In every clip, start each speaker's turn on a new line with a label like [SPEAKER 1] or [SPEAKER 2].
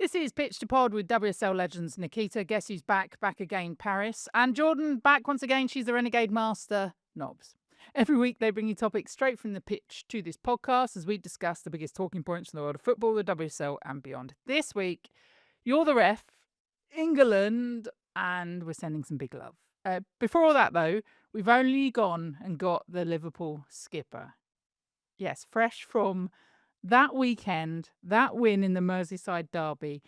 [SPEAKER 1] This is Pitch to Pod with WSL legends Nikita. Guess who's back again, Parris. And Jordan, back once again. She's the Renegade Master, Nobbs. Every week they bring you topics straight from the pitch to this podcast as we discuss the biggest talking points in the world of football, the WSL and beyond. This week, you're the ref, England, and we're sending some big love. Before all that, though, we've only gone and got the Liverpool skipper. Yes, fresh from that weekend, that win in the Merseyside derby.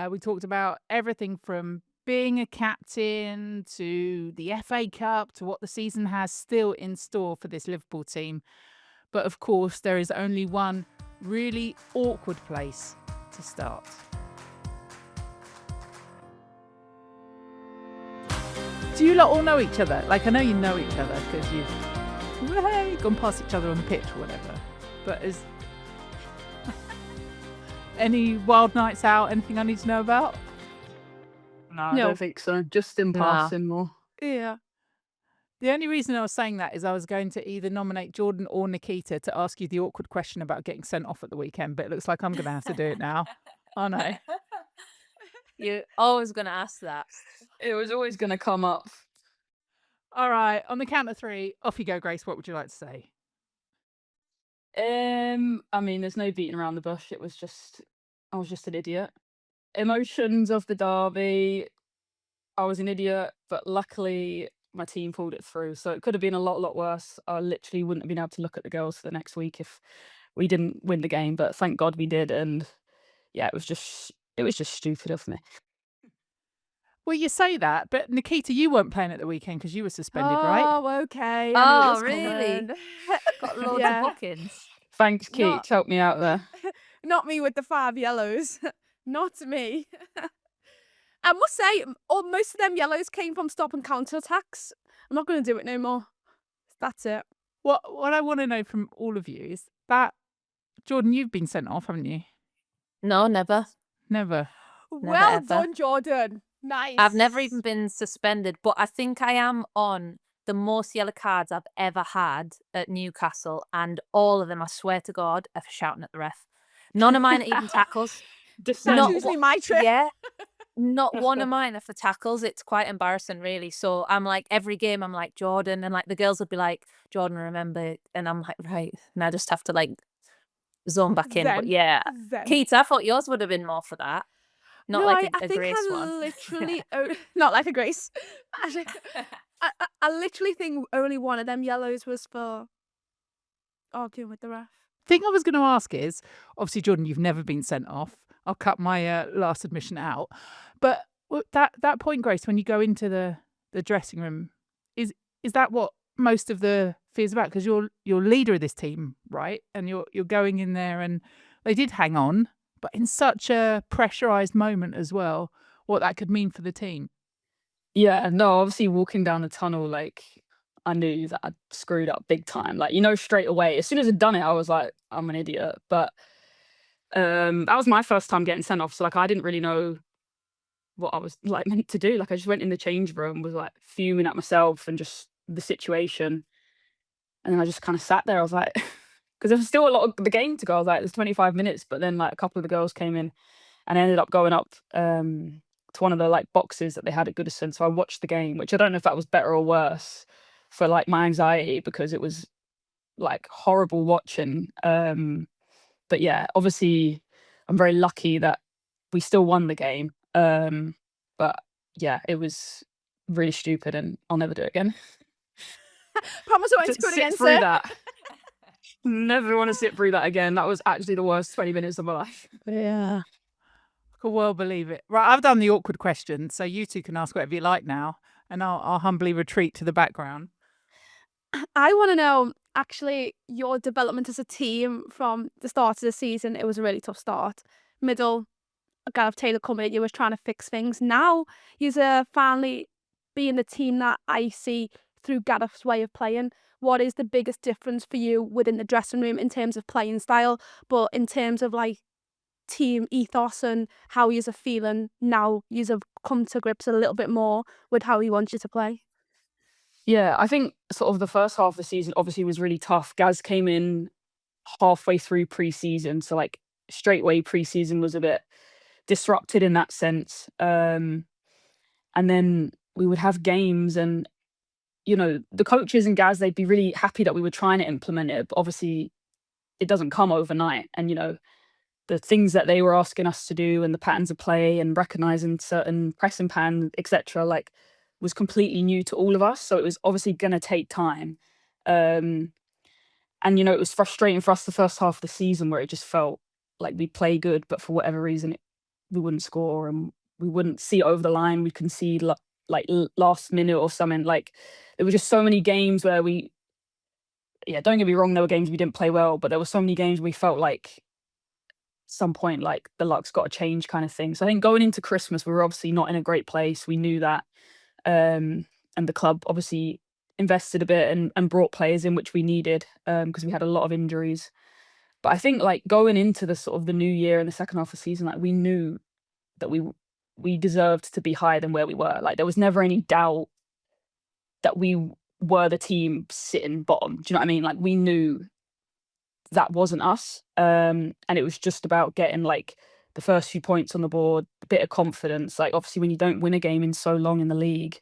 [SPEAKER 1] We talked about everything from being a captain to the FA Cup to what the season has still in store for this Liverpool team. But of course, there is only one really awkward place to start. Do you lot all know each other? Like, I know you know each other because you've gone past each other on the pitch or whatever. But is any wild nights out? Anything I need to know about?
[SPEAKER 2] No, I don't think so. Just in passing more.
[SPEAKER 1] Yeah. The only reason I was saying that is I was going to either nominate Jordan or Nikita to ask you the awkward question about getting sent off at the weekend, but it looks like I'm going to have to do it now. I know.
[SPEAKER 3] You're always going to ask that.
[SPEAKER 2] It was always going to come up.
[SPEAKER 1] All right. On the count of three, off you go, Grace. What would you like to say?
[SPEAKER 2] I mean, there's no beating around the bush. I was just an idiot. Emotions of the derby. I was an idiot, but luckily my team pulled it through. So it could have been a lot worse. I literally wouldn't have been able to look at the girls for the next week if we didn't win the game. But thank God we did. And yeah, it was just stupid of me.
[SPEAKER 1] Well, you say that, but Nikita, you weren't playing at the weekend because you were suspended, right?
[SPEAKER 4] Oh, okay.
[SPEAKER 3] Oh, really? Got loads of bookings.
[SPEAKER 2] Thanks, Keith. Help me out there.
[SPEAKER 4] Not me with the 5 yellows. Not me. I must say, most of them yellows came from stop and counter attacks. I'm not going to do it no more. That's it.
[SPEAKER 1] What I want to know from all of you is that, Jordan, you've been sent off, haven't you?
[SPEAKER 3] No, never.
[SPEAKER 1] Never.
[SPEAKER 4] Well done, Jordan. Nice.
[SPEAKER 3] I've never even been suspended, but I think I am on the most yellow cards I've ever had at Newcastle, and all of them, I swear to God, are for shouting at the ref. None of mine are even tackles.
[SPEAKER 4] That's usually my trick.
[SPEAKER 3] Yeah. Not one of mine are for tackles. It's quite embarrassing, really. So I'm like, every game, I'm like, Jordan, and like the girls would be like, Jordan, remember? And I'm like, right. And I just have to like zone back in. But yeah, Keith, I thought yours would have been more for that. Not like a Grace one.
[SPEAKER 4] Literally, not like a Grace. I literally think only one of them yellows was for arguing with the ref.
[SPEAKER 1] Thing I was going to ask is, obviously, Jordan, you've never been sent off. I'll cut my last admission out. But that point, Grace, when you go into the dressing room, is that what most of the fear's about? Because you're leader of this team, right? And you're going in there, and they did hang on, but in such a pressurised moment as well, what that could mean for the team.
[SPEAKER 2] Yeah, no, obviously walking down the tunnel, like, I knew that I'd screwed up big time. Like, straight away, as soon as I'd done it, I was like, I'm an idiot. But that was my first time getting sent off. So, like, I didn't really know what I was, like, meant to do. Like, I just went in the change room, was, like, fuming at myself and just the situation. And then I just kind of sat there. I was like, because there was still a lot of the game to go. I was like, there's 25 minutes. But then, like, a couple of the girls came in and I ended up going up to one of the, like, boxes that they had at Goodison. So I watched the game, which I don't know if that was better or worse for, like, my anxiety, because it was, like, horrible watching. But yeah, obviously I'm very lucky that we still won the game. But yeah, it was really stupid and I'll never do it again.
[SPEAKER 4] Promise I won't do it again,
[SPEAKER 2] through that. Never want to sit through that again. That was actually the worst 20 minutes of my life.
[SPEAKER 1] Yeah. I could well believe it. Right, I've done the awkward question, so you two can ask whatever you like now, and I'll humbly retreat to the background.
[SPEAKER 4] I want to know, actually, your development as a team from the start of the season. It was a really tough start. Middle, Gareth Taylor coming in, you was trying to fix things. Now, you're finally being the team that I see through Gareth's way of playing. What is the biggest difference for you within the dressing room in terms of playing style, but in terms of, like, team ethos and how you're feeling now you've come to grips a little bit more with how he wants you to play?
[SPEAKER 2] Yeah, I think sort of the first half of the season obviously was really tough. Gaz came in halfway through pre-season, so like straight away pre-season was a bit disrupted in that sense. And then we would have games and, the coaches and Gaz, they'd be really happy that we were trying to implement it, but obviously it doesn't come overnight. And, the things that they were asking us to do and the patterns of play and recognizing certain pressing patterns, etc., like was completely new to all of us. So it was obviously going to take time. And, it was frustrating for us the first half of the season where it just felt like we'd play good, but for whatever reason, we wouldn't score and we wouldn't see it over the line. We'd concede last minute or something. Like there were just so many games where don't get me wrong, there were games we didn't play well, but there were so many games we felt like some point like the luck's got to change kind of thing. So I think going into Christmas, we were obviously not in a great place. We knew that. And the club obviously invested a bit and brought players in, which we needed because we had a lot of injuries. But I think like going into the sort of the new year and the second half of the season, like we knew that we deserved to be higher than where we were. Like there was never any doubt that we were the team sitting bottom. Do you know what I mean? Like we knew that wasn't us. And it was just about getting like the first few points on the board, a bit of confidence. Like obviously when you don't win a game in so long in the league,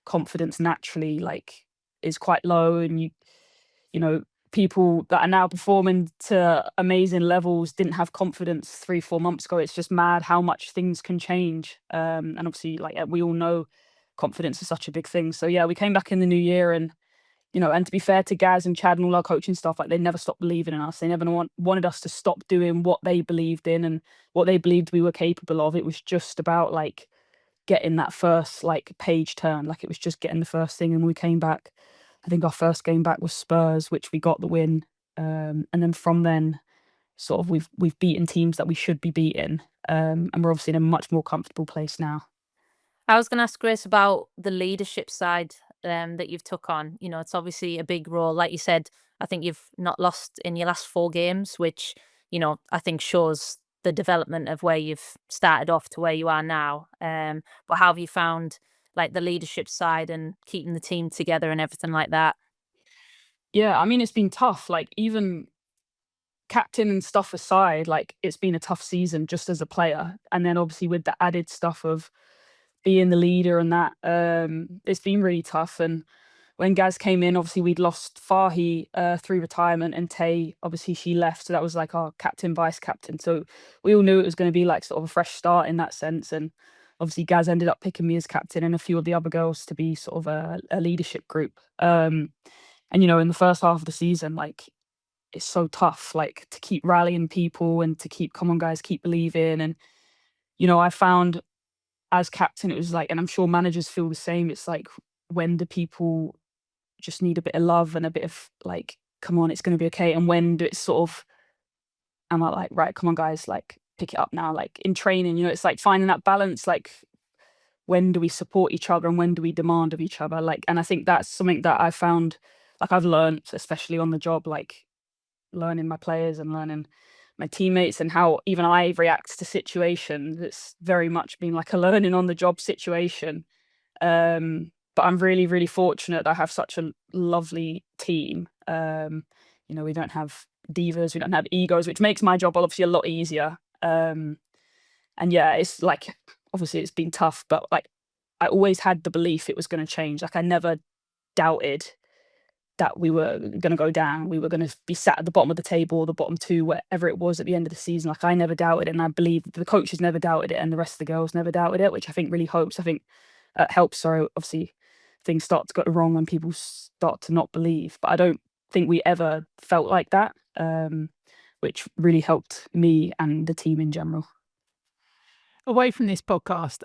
[SPEAKER 2] confidence naturally like is quite low, and you know people that are now performing to amazing levels didn't have confidence 3-4 months ago. It's just mad how much things can change. And obviously like we all know confidence is such a big thing. So yeah, we came back in the new year and and to be fair to Gaz and Chad and all our coaching staff, like they never stopped believing in us. They never wanted us to stop doing what they believed in and what they believed we were capable of. It was just about like getting that first like page turn. Like it was just getting the first thing. And we came back, I think our first game back was Spurs, which we got the win. And then from then sort of we've beaten teams that we should be beating. And we're obviously in a much more comfortable place now.
[SPEAKER 3] I was going to ask Grace about the leadership side that you've took on. It's obviously a big role. Like you said, I think you've not lost in your last 4 games, which, I think shows the development of where you've started off to where you are now. But how have you found like the leadership side and keeping the team together and everything like that?
[SPEAKER 2] Yeah, I mean, it's been tough. Like even captain and stuff aside, like it's been a tough season just as a player. And then obviously with the added stuff of being the leader and that, it's been really tough. And when Gaz came in, obviously we'd lost Fahi through retirement, and Tay, obviously she left. So that was like our captain, vice captain. So we all knew it was going to be like sort of a fresh start in that sense. And obviously Gaz ended up picking me as captain and a few of the other girls to be sort of a leadership group. And, in the first half of the season, like it's so tough, like to keep rallying people and to keep, come on guys, keep believing. And, I found as captain, it was like, and I'm sure managers feel the same, it's like when do people just need a bit of love and a bit of like, come on, it's going to be okay. And when do it sort of, am I like, right, come on guys, like pick it up now. Like in training, it's like finding that balance, like when do we support each other and when do we demand of each other? Like, and I think that's something that I found, like I've learned, especially on the job, like learning my players and learning my teammates and how even I react to situations. It's very much been like a learning on the job situation. But I'm really, really fortunate that I have such a lovely team. We don't have divas, we don't have egos, which makes my job obviously a lot easier. And yeah, it's like, obviously it's been tough, but like I always had the belief it was going to change. Like I never doubted that we were going to go down. We were going to be sat at the bottom of the table, the bottom 2, wherever it was at the end of the season. Like I never doubted it, and I believe the coaches never doubted it, and the rest of the girls never doubted it, which I think really helps. Sorry, obviously things start to go wrong when people start to not believe, but I don't think we ever felt like that, which really helped me and the team in general.
[SPEAKER 1] Away from this podcast,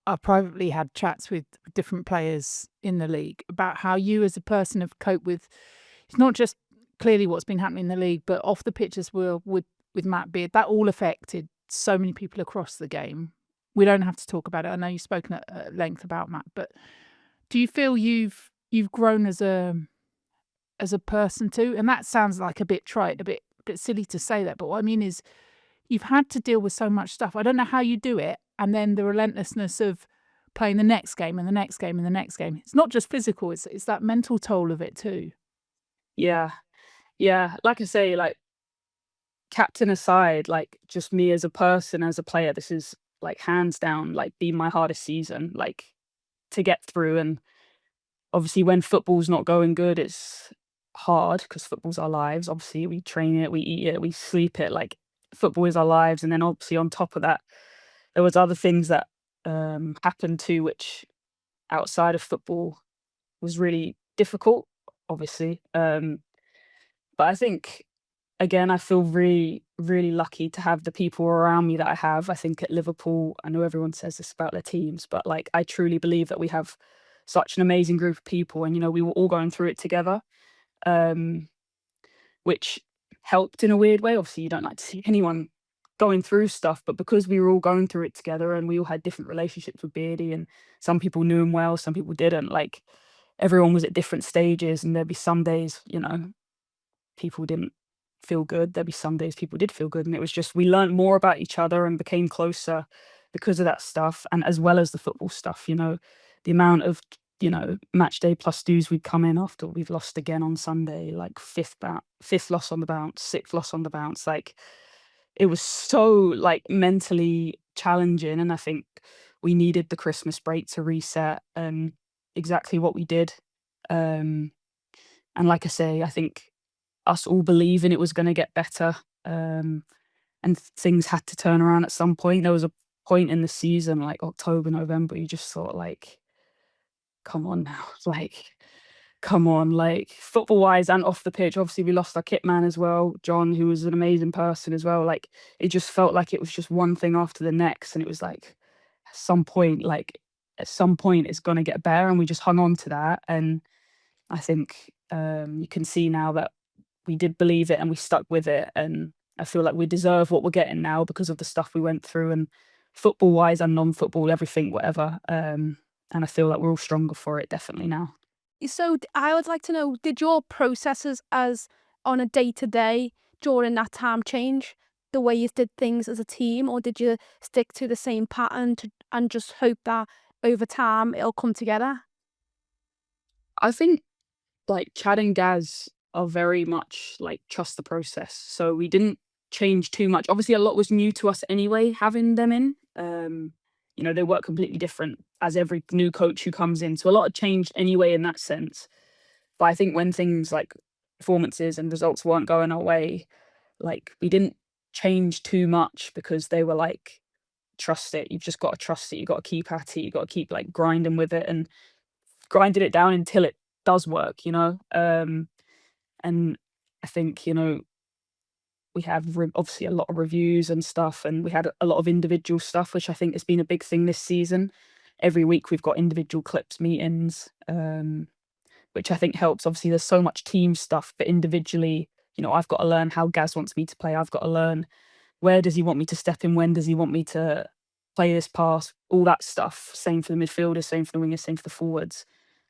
[SPEAKER 1] I privately had chats with different players in the league about how you as a person have coped with, it's not just clearly what's been happening in the league, but off the pitch as well with Matt Beard. That all affected so many people across the game. We don't have to talk about it. I know you've spoken at length about Matt, but do you feel you've grown as a person too? And that sounds like a bit trite, a bit silly to say that, but what I mean is you've had to deal with so much stuff. I don't know how you do it. And then the relentlessness of playing the next game and the next game and the next game. It's not just physical, it's that mental toll of it too.
[SPEAKER 2] Yeah. Like I say, like captain aside, like just me as a person, as a player, this is like hands down like been my hardest season, like to get through. And obviously when football's not going good, it's hard because football's our lives. Obviously we train it, we eat it, we sleep it. Like football is our lives. And then obviously on top of that, there was other things that happened too, which outside of football was really difficult, obviously. But I think, again, I feel really, really lucky to have the people around me that I have. I think at Liverpool, I know everyone says this about their teams, but like I truly believe that we have such an amazing group of people, and we were all going through it together, um, which helped in a weird way. Obviously, you don't like to see anyone going through stuff, but because we were all going through it together and we all had different relationships with Beardy, and some people knew him well, some people didn't. Like everyone was at different stages, and there'd be some days, people didn't feel good. There'd be some days people did feel good, and it was just we learned more about each other and became closer because of that stuff, and as well as the football stuff. The amount of match day plus dues we'd come in after we've lost again on Sunday, like fifth loss on the bounce, sixth loss on the bounce. Like it was so like mentally challenging, and I think we needed the Christmas break to reset, and exactly what we did. And like I say, I think us all believing it was going to get better, and things had to turn around at some point. There was a point in the season, like October, November, you just thought like, come on now, like, come on, like football wise and off the pitch. Obviously we lost our kit man as well, John, who was an amazing person as well. Like it just felt like it was just one thing after the next, and it was like at some point it's going to get better, and we just hung on to that. And I think you can see now that we did believe it and we stuck with it, and I feel like we deserve what we're getting now because of the stuff we went through, and football wise and non-football, everything, whatever. And I feel like we're all stronger for it definitely now.
[SPEAKER 4] So I would like to know, did your processes as on a day-to-day during that time change the way you did things as a team, or did you stick to the same pattern and just hope that over time it'll come together?
[SPEAKER 2] I think like Chad and Gaz are very much like trust the process. So we didn't change too much. Obviously a lot was new to us anyway, having them in. They work completely different as every new coach who comes in. So a lot changed anyway in that sense. But I think when things like performances and results weren't going our way, like we didn't change too much because they were like, trust it. You've just got to trust it. You've got to keep at it. You've got to keep like grinding with it and grinding it down until it does work, and I think we have obviously a lot of reviews and stuff, and we had a lot of individual stuff, which I think has been a big thing this season. Every week we've got individual clips meetings, which I think helps. Obviously there's so much team stuff, but individually, I've got to learn how Gaz wants me to play. I've got to learn where does he want me to step in, when does he want me to play this pass, all that stuff. Same for the midfielders, same for the wingers, same for the forwards.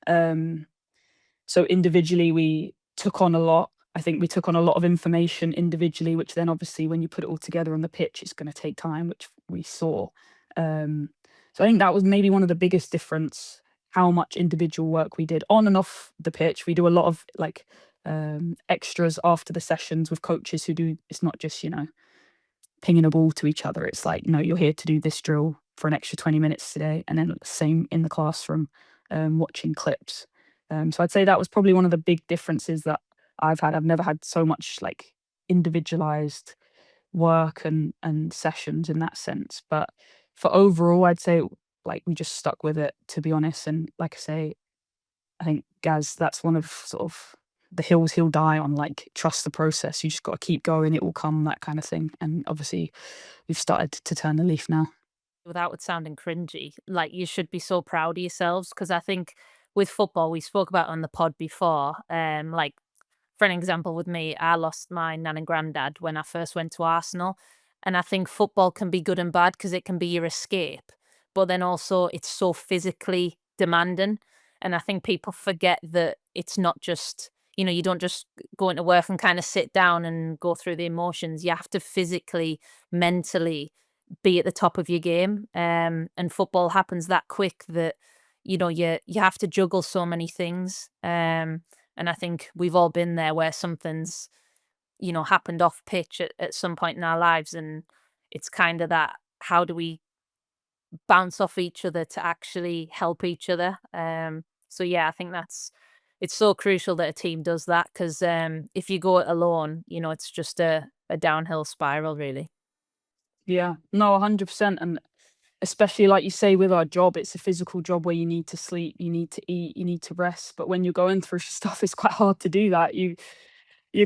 [SPEAKER 2] So individually we took on a lot. I think we took on a lot of information individually, which then obviously when you put it all together on the pitch, it's going to take time, which we saw. So I think that was maybe one of the biggest difference, how much individual work we did on and off the pitch. We do a lot of like extras after the sessions with coaches who do, it's not just, pinging a ball to each other. It's like, no, you're here to do this drill for an extra 20 minutes today. And then the same in the classroom, watching clips. So I'd say that was probably one of the big differences that I've had. I've never had so much like individualized work and sessions in that sense. But for overall, I'd say like we just stuck with it, to be honest. And like I say, I think Gaz, that's one of sort of the hills he'll die on, like trust the process. You just got to keep going, it will come, that kind of thing. And obviously we've started to turn the leaf now.
[SPEAKER 3] Without it sounding cringy, like you should be so proud of yourselves, because I think with football, we spoke about it on the pod before, like for an example with me, I lost my nan and granddad when I first went to Arsenal, and I think football can be good and bad because it can be your escape, but then also it's so physically demanding, and I think people forget that it's not just, you don't just go into work and kind of sit down and go through the emotions. You have to physically, mentally be at the top of your game, and football happens that quick that you have to juggle so many things, and I think we've all been there where something's happened off pitch at some point in our lives, and it's kind of that, how do we bounce off each other to actually help each other? So yeah, I think it's so crucial that a team does that, because if you go it alone, it's just a downhill spiral, really.
[SPEAKER 2] Yeah, no, 100%. And especially like you say with our job, it's a physical job where you need to sleep, you need to eat, you need to rest. But when you're going through stuff, it's quite hard to do that. You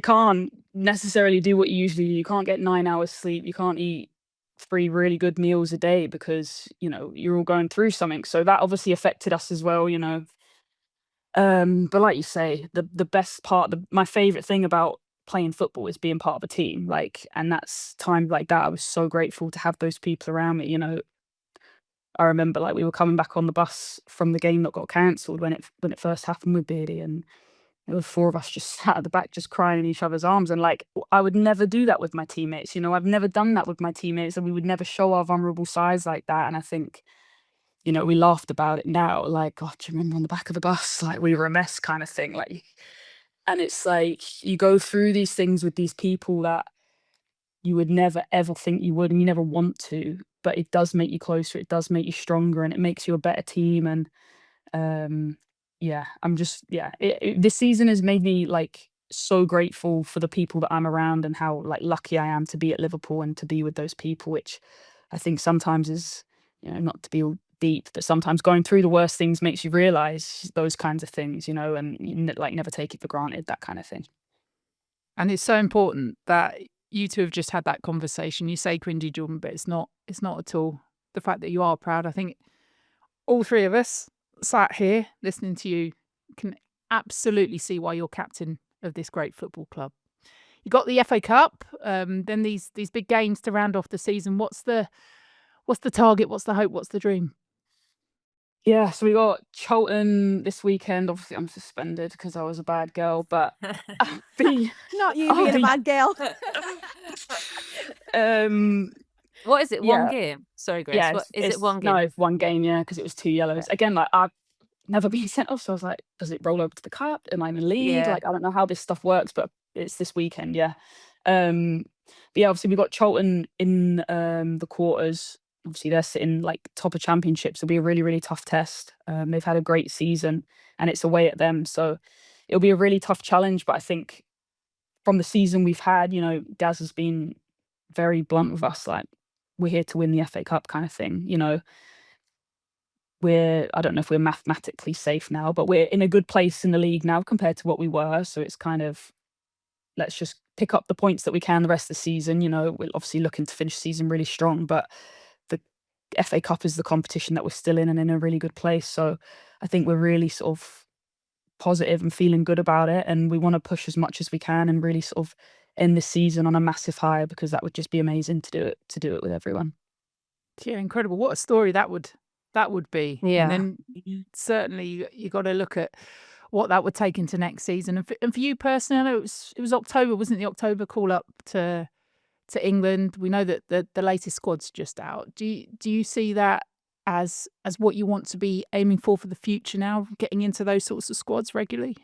[SPEAKER 2] can't necessarily do what you usually do. You can't get 9 hours sleep. You can't eat 3 really good meals a day because, you're all going through something. So that obviously affected us as well. But like you say, the best part, my favorite thing about playing football is being part of a team. Like, and that's times like that. I was so grateful to have those people around me. I remember like we were coming back on the bus from the game that got cancelled when it first happened with Beardy, and there were 4 of us just sat at the back, just crying in each other's arms. And like, I would never do that with my teammates. I've never done that with my teammates, and we would never show our vulnerable sides like that. And I think, we laughed about it now. Like, God, do you remember on the back of the bus? Like, we were a mess kind of thing. Like, and it's like, you go through these things with these people that you would never, ever think you would, and you never want to. But it does make you closer. It does make you stronger, and it makes you a better team. And yeah, I'm just, yeah, this season has made me like so grateful for the people that I'm around, and how like lucky I am to be at Liverpool and to be with those people, which I think sometimes is, not to be all deep, but sometimes going through the worst things makes you realize those kinds of things, and like never take it for granted, that kind of thing.
[SPEAKER 1] And it's so important that you two have just had that conversation. You say cringy, Jordan, but it's not at all. The fact that you are proud, I think all 3 of us sat here listening to you can absolutely see why you're captain of this great football club. You got the FA Cup, then these big games to round off the season. What's the target? What's the hope? What's the dream?
[SPEAKER 2] Yeah, so we got Charlton this weekend. Obviously, I'm suspended because I was a bad girl, but
[SPEAKER 4] Not you being a bad girl.
[SPEAKER 3] What is it? One
[SPEAKER 2] yeah,
[SPEAKER 3] game? Sorry, Grace.
[SPEAKER 2] yeah,
[SPEAKER 3] What is it? One game?
[SPEAKER 2] No, it's 1 game, yeah, because it was 2 yellows. Again, like I've never been sent off, so I was like, does it roll over to the cup? Am I in the league?
[SPEAKER 3] Yeah.
[SPEAKER 2] Like, I don't know how this stuff works, but it's this weekend, yeah. But yeah, obviously we got Charlton in the quarters. Obviously they're sitting like top of Championship, so it'll be a really, really tough test. They've had a great season, and it's away at them, so it'll be a really tough challenge. But I think from the season we've had, Daz has been very blunt with us, like, we're here to win the FA Cup kind of thing. I don't know if we're mathematically safe now, but we're in a good place in the league now compared to what we were. So it's kind of, let's just pick up the points that we can the rest of the season. We're obviously looking to finish the season really strong, but the FA Cup is the competition that we're still in, and in a really good place. So I think we're really sort of positive and feeling good about it, and we want to push as much as we can and really sort of end the season on a massive high, because that would just be amazing to do it with everyone.
[SPEAKER 1] Yeah, incredible. What a story that would be.
[SPEAKER 3] Yeah.
[SPEAKER 1] And then certainly you got to look at what that would take into next season. And for you personally, I know it was October, wasn't it? The October call up to England. We know that the latest squad's just out. Do you see that as what you want to be aiming for the future now, getting into those sorts of squads regularly?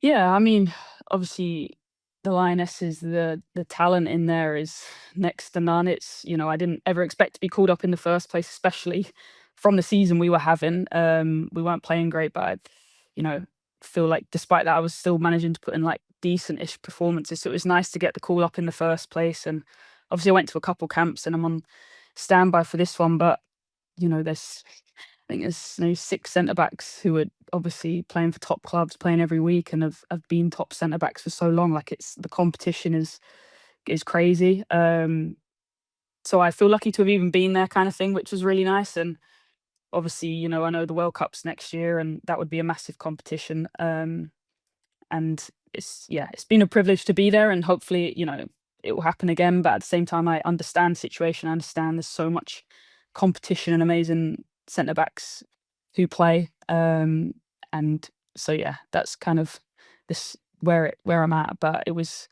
[SPEAKER 2] Yeah, I mean, obviously the Lionesses, the talent in there is next to none. It's, I didn't ever expect to be called up in the first place, especially from the season we were having. We weren't playing great, but I, feel like despite that, I was still managing to put in like decent-ish performances. So it was nice to get the call up in the first place. And obviously I went to a couple camps, and I'm on standby for this one, but I think there's 6 centre-backs who are obviously playing for top clubs, playing every week, and have been top centre-backs for so long. Like, the competition is crazy. So I feel lucky to have even been there, kind of thing, which was really nice. And obviously, I know the World Cup's next year, and that would be a massive competition. And it's been a privilege to be there, and hopefully, it will happen again. But at the same time, I understand the situation. I understand there's so much competition and amazing centre backs who play. And so yeah, that's kind of this where I'm at. But it was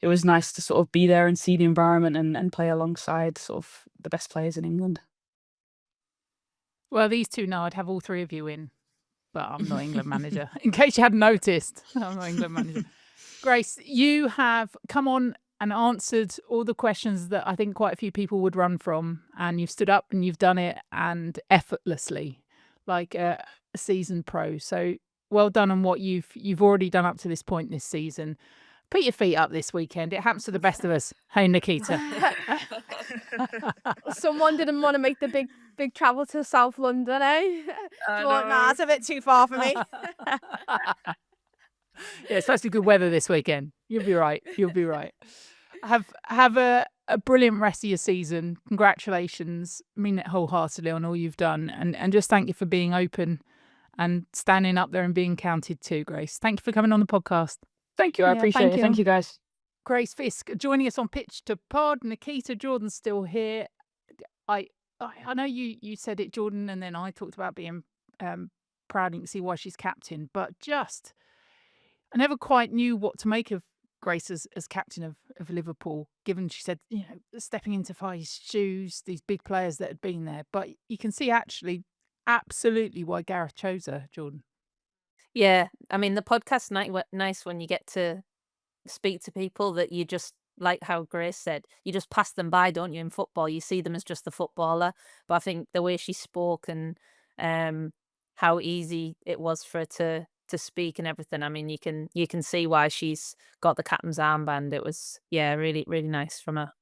[SPEAKER 2] nice to sort of be there and see the environment and play alongside sort of the best players in England.
[SPEAKER 1] Well, these two know I'd have all 3 of you in, but I'm not England manager. In case you hadn't noticed, I'm not England manager. Grace, you have come on and answered all the questions that I think quite a few people would run from, and you've stood up and you've done it, and effortlessly, like a seasoned pro. So well done on what you've already done up to this point this season. Put your feet up this weekend. It happens to the best of us. Hey, Nikita.
[SPEAKER 4] Someone didn't want to make the big travel to South London, eh?
[SPEAKER 2] I
[SPEAKER 4] Thought, nah,
[SPEAKER 2] know.
[SPEAKER 4] it's a bit too far for me.
[SPEAKER 1] Yeah, it's supposed to be good weather this weekend. You'll be right. You'll be right. Have a brilliant rest of your season. Congratulations. I mean it wholeheartedly on all you've done. And just thank you for being open and standing up there and being counted too, Grace. Thank you for coming on the podcast.
[SPEAKER 2] Thank you. I
[SPEAKER 4] Yeah,
[SPEAKER 2] appreciate
[SPEAKER 4] thank
[SPEAKER 2] it.
[SPEAKER 4] you.
[SPEAKER 2] Thank you, guys.
[SPEAKER 1] Grace Fisk joining us on Pitch to Pod. Nikita Jordan's still here. I know you said it, Jordan, and then I talked about being proud. You can see why she's captain, but just I never quite knew what to make of Grace as captain of Liverpool, given she said, stepping into Fi's shoes, these big players that had been there. But you can see actually absolutely why Gareth chose her, Jordan.
[SPEAKER 3] Yeah, I mean, the podcast's nice when you get to speak to people that you just, like how Grace said, you just pass them by, don't you, in football? You see them as just the footballer. But I think the way she spoke and how easy it was for her to speak and everything, I mean, you can see why she's got the captain's armband. It was, yeah, really, really nice from her.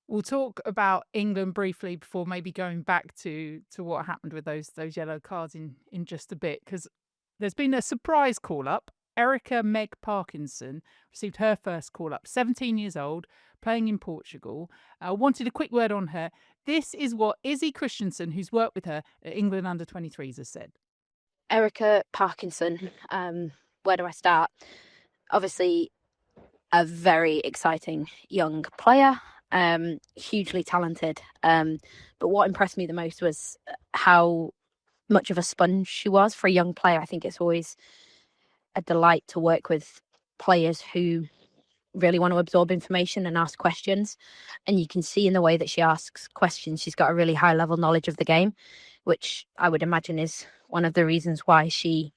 [SPEAKER 1] We'll talk about England briefly before maybe going back to what happened with those yellow cards in just a bit, because there's been a surprise call-up. Meg Parkinson received her first call-up, 17 years old, playing in Portugal. Wanted a quick word on her. This is what Izzy Christensen, who's worked with her at England under-23s, has said.
[SPEAKER 5] Erica Parkinson, where do I start? Obviously, a very exciting young player, hugely talented. But what impressed me the most was how much of a sponge she was for a young player. I think it's always a delight to work with players who really want to absorb information and ask questions. And you can see in the way that she asks questions, she's got a really high level knowledge of the game, which I would imagine is one of the reasons why she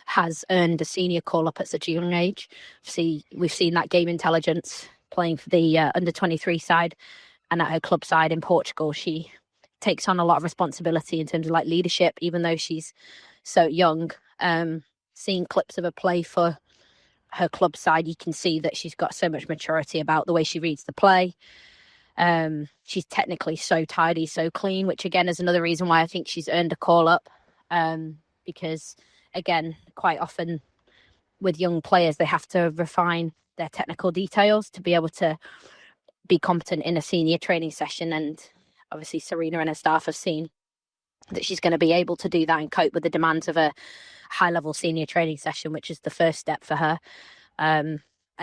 [SPEAKER 5] has earned a senior call-up at such a young age. We've seen that game intelligence playing for the under-23 side, and at her club side in Portugal, she takes on a lot of responsibility in terms of like leadership, even though she's so young. Seeing clips of her play for her club side, you can see that she's got so much maturity about the way she reads the play. She's technically so tidy, so clean, which again is another reason why I think she's earned a call-up, because again, quite often with young players, they have to refine their technical details to be able to be competent in a senior training session. And obviously Serena and her staff have seen that she's going to be able to do that and cope with the demands of a high-level senior training session, which is the first step for her. And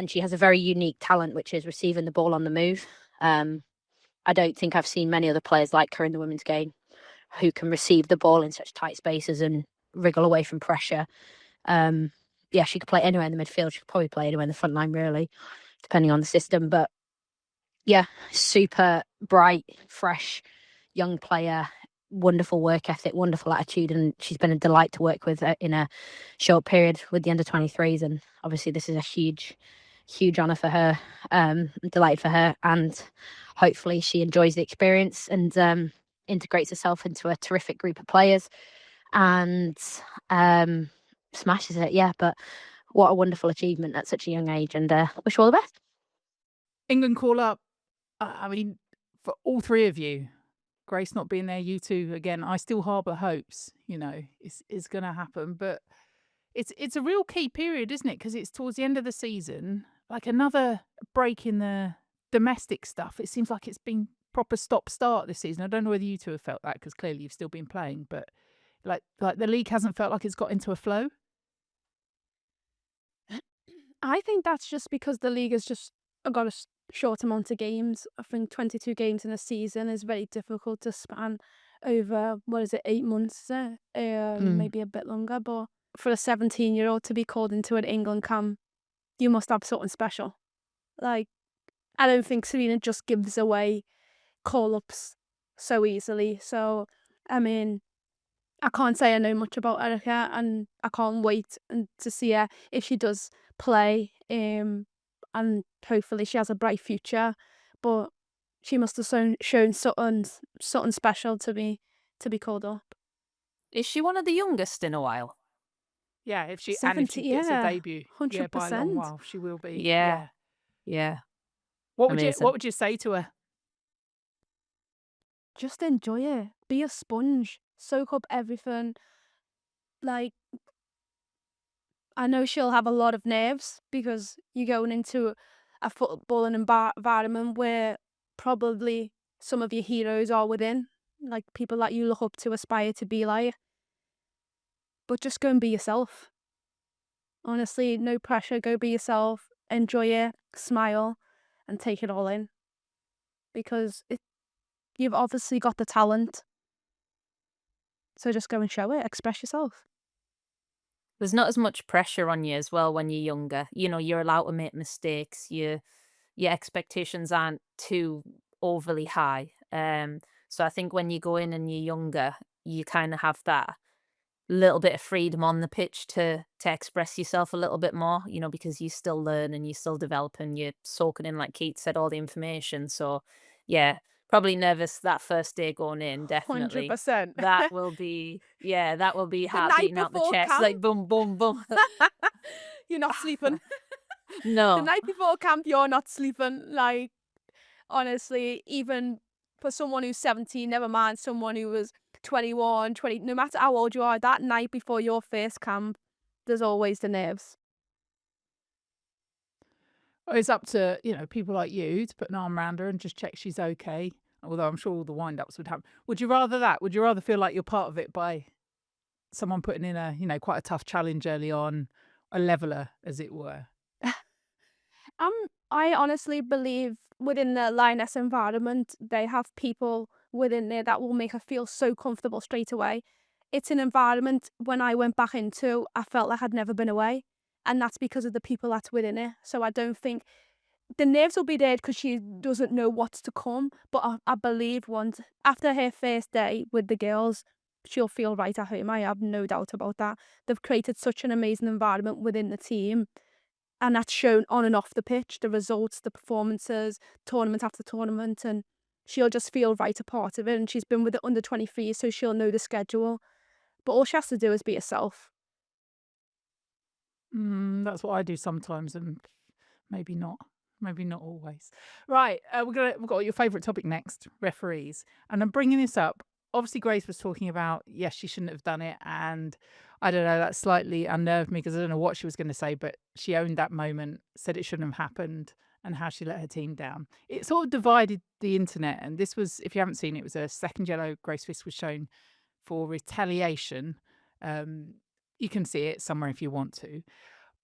[SPEAKER 5] she has a very unique talent, which is receiving the ball on the move. I don't think I've seen many other players like her in the women's game who can receive the ball in such tight spaces and wriggle away from pressure. She could play anywhere in the midfield. She could probably play anywhere in the front line, really, depending on the system. But yeah, super bright, fresh, young player, wonderful work ethic, wonderful attitude, and she's been a delight to work with in a short period with the under-23s. And obviously this is a huge honour for her, delight for her, and hopefully she enjoys the experience and integrates herself into a terrific group of players and smashes it. Yeah, but what a wonderful achievement at such a young age, and wish her all the best.
[SPEAKER 1] England call up, I mean, for all three of you, Grace not being there, you two, again, I still harbour hopes, it's going to happen. But it's a real key period, isn't it? Because it's towards the end of the season, like another break in the domestic stuff. It seems like it's been proper stop-start this season. I don't know whether you two have felt that, because clearly you've still been playing, but like the league hasn't felt like it's got into a flow.
[SPEAKER 4] I think that's just because the league has just got a short amount of games. I think 22 games in a season is very difficult to span over, 8 months, is it? Maybe a bit longer. But for a 17-year-old to be called into an England camp, you must have something special. Like, I don't think Serena just gives away call-ups so easily. So, I mean, I can't say I know much about Erica, and I can't wait to see her if she does play. And hopefully she has a bright future. But she must have shown something special to be called up.
[SPEAKER 3] Is she one of the youngest in a while?
[SPEAKER 1] Yeah, if she
[SPEAKER 4] 70,
[SPEAKER 1] gets a
[SPEAKER 4] yeah,
[SPEAKER 1] debut, yeah, by a long
[SPEAKER 4] 100%.
[SPEAKER 1] while, she will be.
[SPEAKER 3] Yeah.
[SPEAKER 1] Yeah.
[SPEAKER 3] Yeah.
[SPEAKER 1] What
[SPEAKER 3] Amazing.
[SPEAKER 1] would you say to her?
[SPEAKER 4] Just enjoy it. Be a sponge. Soak up everything. Like, I know she'll have a lot of nerves because you're going into a footballing environment where probably some of your heroes are within, like people that you look up to, aspire to be like. But just go and be yourself. Honestly, no pressure. Go be yourself. Enjoy it. Smile, and take it all in. Because you've obviously got the talent. So just go and show it. Express yourself.
[SPEAKER 3] There's not as much pressure on you as well when you're younger. You know, you're allowed to make mistakes. Your expectations aren't too overly high. So I think when you go in and you're younger, you kind of have that little bit of freedom on the pitch to express yourself a little bit more, you know, because you still learn and you're still developing, you're soaking in, like Keith said, all the information. So yeah, probably nervous that first day going in, definitely.
[SPEAKER 4] 100%.
[SPEAKER 3] That will be heart
[SPEAKER 4] night
[SPEAKER 3] beating out the
[SPEAKER 4] before
[SPEAKER 3] chest,
[SPEAKER 4] camp.
[SPEAKER 3] like boom, boom, boom.
[SPEAKER 4] You're not sleeping. The
[SPEAKER 3] No.
[SPEAKER 4] night before camp, you're not sleeping. Like, honestly, even for someone who's 17, never mind someone who was 21, 20, no matter how old you are, that night before your first camp, there's always the nerves.
[SPEAKER 1] Well, it's up to, people like you to put an arm around her and just check she's okay. Although I'm sure all the wind-ups would happen. Would you rather that? Would you rather feel like you're part of it by someone putting in a, quite a tough challenge early on, a leveler, as it were?
[SPEAKER 4] I honestly believe within the Lioness environment, they have people within there that will make her feel so comfortable straight away. It's an environment when I went back into, I felt like I'd never been away. And that's because of the people that's within it. So I don't think the nerves will be there because she doesn't know what's to come. But I believe once, after her first day with the girls, she'll feel right at home. I have no doubt about that. They've created such an amazing environment within the team. And that's shown on and off the pitch, the results, the performances, tournament after tournament. And she'll just feel right a part of it. And she's been with the under 23, so she'll know the schedule. But all she has to do is be herself.
[SPEAKER 1] That's what I do sometimes, and maybe not always. Right, we've got your favourite topic next, referees. And I'm bringing this up. Obviously, Grace was talking about, yes, she shouldn't have done it. And I don't know, that slightly unnerved me because I don't know what she was going to say, but she owned that moment, said it shouldn't have happened, and how she let her team down. It sort of divided the internet. And this was, if you haven't seen it, was a second yellow Grace Fisk was shown for retaliation. You can see it somewhere if you want to.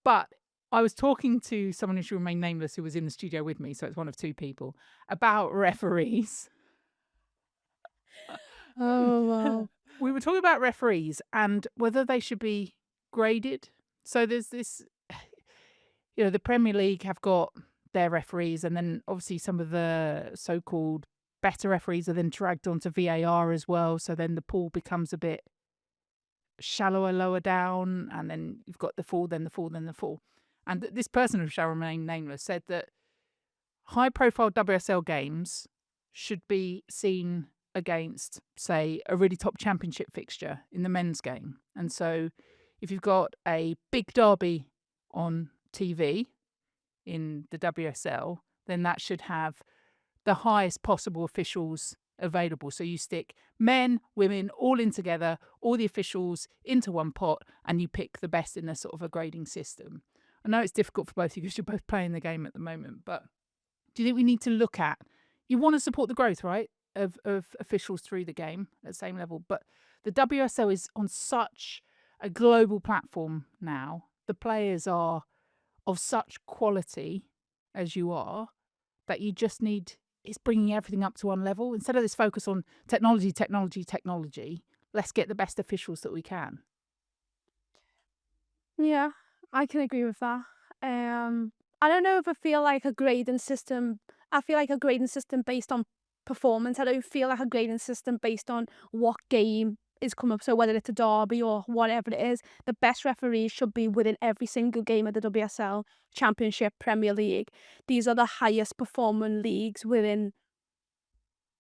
[SPEAKER 1] But I was talking to someone who should remain nameless who was in the studio with me, so it's one of two people, about referees.
[SPEAKER 4] Oh, wow.
[SPEAKER 1] We were talking about referees and whether they should be graded. So there's this, the Premier League have got their referees, and then obviously some of the so-called better referees are then dragged onto VAR as well. So then the pool becomes a bit shallower, lower down, and then you've got the fall, then the fall, then the fall. And this person who shall remain nameless said that high-profile WSL games should be seen against, say, a really top championship fixture in the men's game. And so if you've got a big derby on TV in the WSL, then that should have the highest possible officials available. So you stick men, women, all in together, all the officials into one pot, and you pick the best in a sort of a grading system. I know it's difficult for both of you because you're both playing the game at the moment, but do you think we need to look at, you want to support the growth, right, of officials through the game at the same level, but the WSL is on such a global platform now. The players are of such quality as you are that you just need, it's bringing everything up to one level. Instead of this focus on technology, let's get the best officials that we can.
[SPEAKER 4] Yeah, I can agree with that. I don't know if I feel like a grading system. I feel like a grading system based on performance. I don't feel like a grading system based on what game is coming up. So whether it's a derby or whatever it is, the best referees should be within every single game of the WSL, Championship, Premier League. These are the highest performing leagues within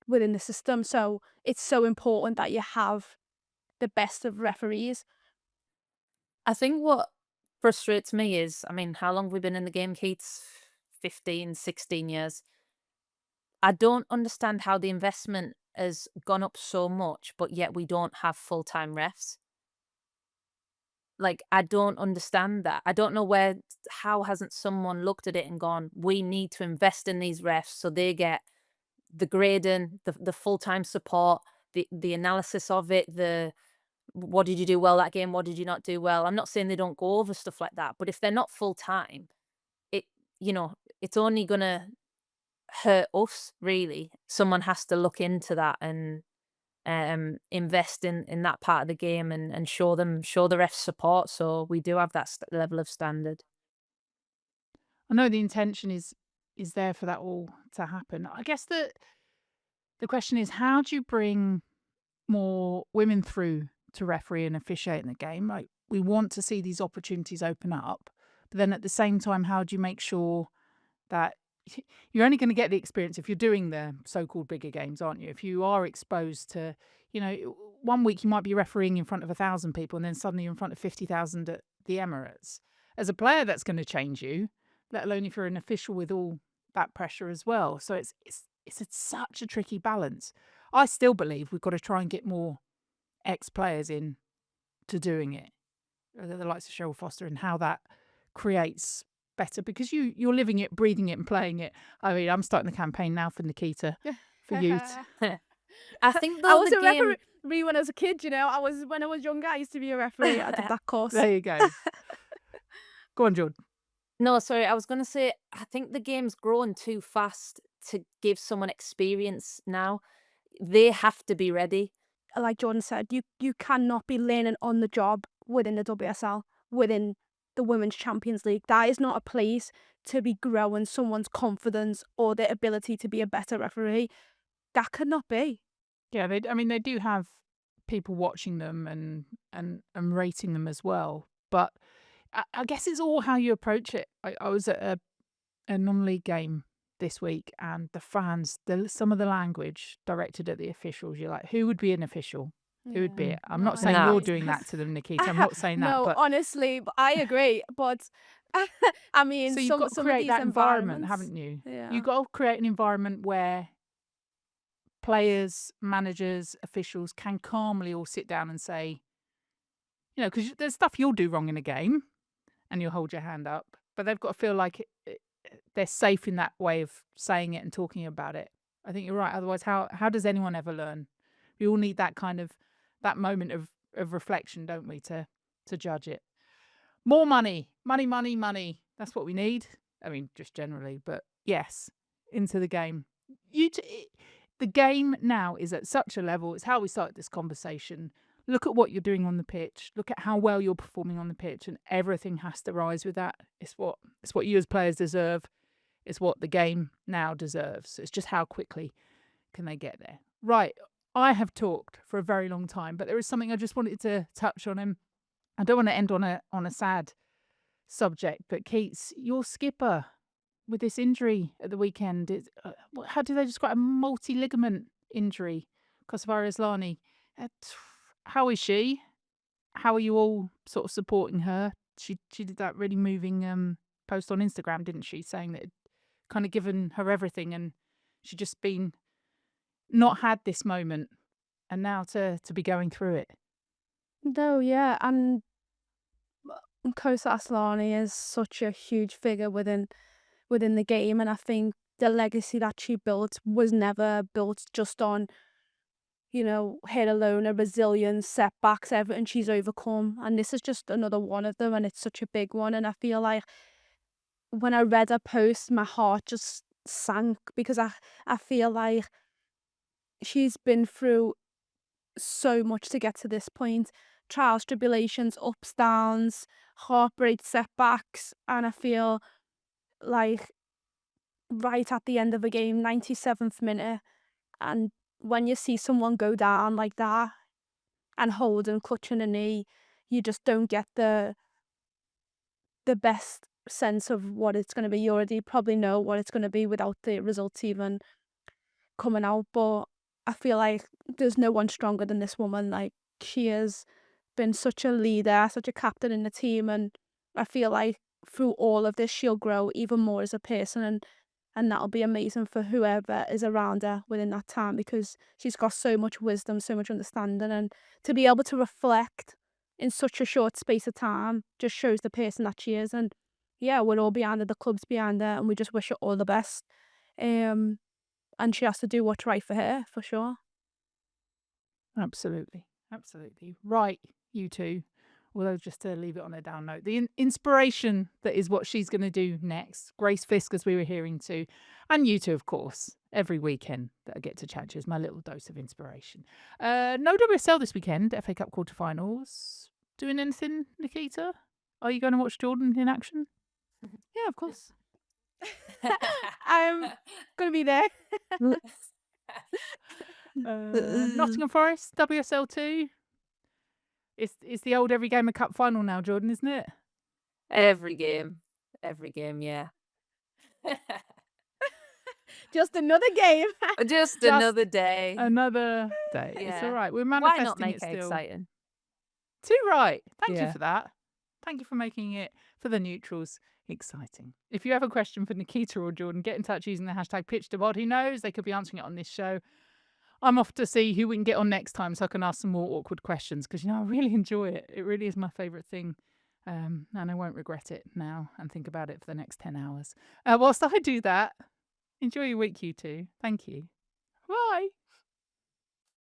[SPEAKER 4] the system. So it's so important that you have the best of referees.
[SPEAKER 3] I think what frustrates me is, I mean, how long have we been in the game, Keats? 15, 16 years. I don't understand how the investment has gone up so much, but yet we don't have full-time refs. Like, I don't understand that. I don't know how hasn't someone looked at it and gone, we need to invest in these refs so they get the grading, the full-time support, the analysis of it, what did you do well that game, what did you not do well. I'm not saying they don't go over stuff like that, but if they're not full-time, it's only gonna hurt us, really. Someone has to look into that and invest in that part of the game and show the refs support so we do have that level of standard.
[SPEAKER 1] I know the intention is there for that all to happen. I guess the question is, how do you bring more women through to referee and officiate in the game? Like, we want to see these opportunities open up, but then at the same time, how do you make sure that you're only going to get the experience if you're doing the so-called bigger games, aren't you? If you are exposed to, 1 week you might be refereeing in front of 1,000 people and then suddenly you're in front of 50,000 at the Emirates. As a player, that's going to change you, let alone if you're an official with all that pressure as well. So it's such a tricky balance. I still believe we've got to try and get more ex-players in to doing it, the likes of Cheryl Foster, and how that creates better, because you're living it, breathing it and playing it. I mean, I'm starting the campaign now for Nikita, for youth.
[SPEAKER 3] I think
[SPEAKER 4] I was
[SPEAKER 3] the
[SPEAKER 4] a
[SPEAKER 3] game...
[SPEAKER 4] referee when I was a kid, when I was younger, I used to be a referee. I did that course.
[SPEAKER 1] There you go. Go on, Jordan.
[SPEAKER 3] No, sorry, I was going to say, I think the game's growing too fast to give someone experience now. They have to be ready.
[SPEAKER 4] Like Jordan said, you cannot be learning on the job within the WSL, within the Women's Champions League. That is not a place to be growing someone's confidence or their ability to be a better referee. That cannot be.
[SPEAKER 1] Yeah, they do have people watching them and rating them as well. But I guess it's all how you approach it. I was at a non-league game this week, and the fans, some of the language directed at the officials, you're like, who would be an official? Who would be it? I'm not saying
[SPEAKER 3] No.
[SPEAKER 1] you're doing that to them, Nikita. I'm not saying that.
[SPEAKER 4] No,
[SPEAKER 1] but
[SPEAKER 4] honestly, I agree. But I mean,
[SPEAKER 1] so you've got to
[SPEAKER 4] some
[SPEAKER 1] create
[SPEAKER 4] of these
[SPEAKER 1] that environment,
[SPEAKER 4] environments,
[SPEAKER 1] haven't you?
[SPEAKER 4] Yeah.
[SPEAKER 1] You've got to create an environment where players, managers, officials can calmly all sit down and say, because there's stuff you'll do wrong in a game and you'll hold your hand up, but they've got to feel like they're safe in that way of saying it and talking about it. I think you're right. Otherwise, how does anyone ever learn? We all need that that moment of reflection, don't we, to judge it. More money. That's what we need. I mean, just generally, but yes, into the game. The game now is at such a level. It's how we started this conversation. Look at what you're doing on the pitch. Look at how well you're performing on the pitch, and everything has to rise with that. It's what you as players deserve. It's what the game now deserves. It's just how quickly can they get there. Right. I have talked for a very long time, but there is something I just wanted to touch on, and I don't want to end on a sad subject. But Keats, your skipper with this injury at the weekend, how do they describe a multi-ligament injury? Kosovare Asllani. How is she? How are you all sort of supporting her? She did that really moving post on Instagram, didn't she? Saying that it kind of given her everything, and she'd just been not had this moment, and now to be going through it.
[SPEAKER 4] No, yeah, and Kosovare Asllani is such a huge figure within the game, and I think the legacy that she built was never built just on, her alone, her resilience, setbacks, everything she's overcome, and this is just another one of them, and it's such a big one. And I feel like when I read her post, my heart just sank, because I feel like she's been through so much to get to this point. Trials, tribulations, ups, downs, heartbreak, setbacks, and I feel like right at the end of a game, 97th minute, and when you see someone go down like that, and holding, clutching a knee, you just don't get the best sense of what it's going to be. You already probably know what it's going to be without the results even coming out. But I feel like there's no one stronger than this woman. Like, she has been such a leader, such a captain in the team, and I feel like through all of this she'll grow even more as a person, and that'll be amazing for whoever is around her within that time, because she's got so much wisdom, so much understanding, and to be able to reflect in such a short space of time just shows the person that she is. And yeah, we're all behind her, the club's behind her, and we just wish her all the best. And she has to do what's right for her, for sure.
[SPEAKER 1] Absolutely. Absolutely. Right, you two. Although, just to leave it on a down note, the inspiration that is what she's going to do next. Grace Fisk, as we were hearing to, and you two, of course, every weekend that I get to chat to is my little dose of inspiration. No WSL this weekend, FA Cup quarterfinals. Doing anything, Nikita? Are you going to watch Jordan in action?
[SPEAKER 4] Yeah, of course. I'm going to be there.
[SPEAKER 1] Nottingham Forest, WSL 2. It's the old every game a cup final now, Jordan, isn't it?
[SPEAKER 3] Every game, yeah.
[SPEAKER 4] Just another game.
[SPEAKER 3] Just another day.
[SPEAKER 1] Another day. It's
[SPEAKER 3] Yeah.
[SPEAKER 1] all right. We're
[SPEAKER 3] Why
[SPEAKER 1] manifesting
[SPEAKER 3] not make
[SPEAKER 1] it
[SPEAKER 3] it
[SPEAKER 1] still.
[SPEAKER 3] exciting?
[SPEAKER 1] Too right. Thank you
[SPEAKER 3] Yeah.
[SPEAKER 1] for that. Thank you for making it, for the neutrals, exciting. If you have a question for Nikita or Jordan, get in touch using the hashtag #PitchToPod. Who knows? They could be answering it on this show. I'm off to see who we can get on next time so I can ask some more awkward questions, because, I really enjoy it. It really is my favourite thing. And I won't regret it now and think about it for the next 10 hours. Whilst I do that, enjoy your week, you two. Thank you. Bye.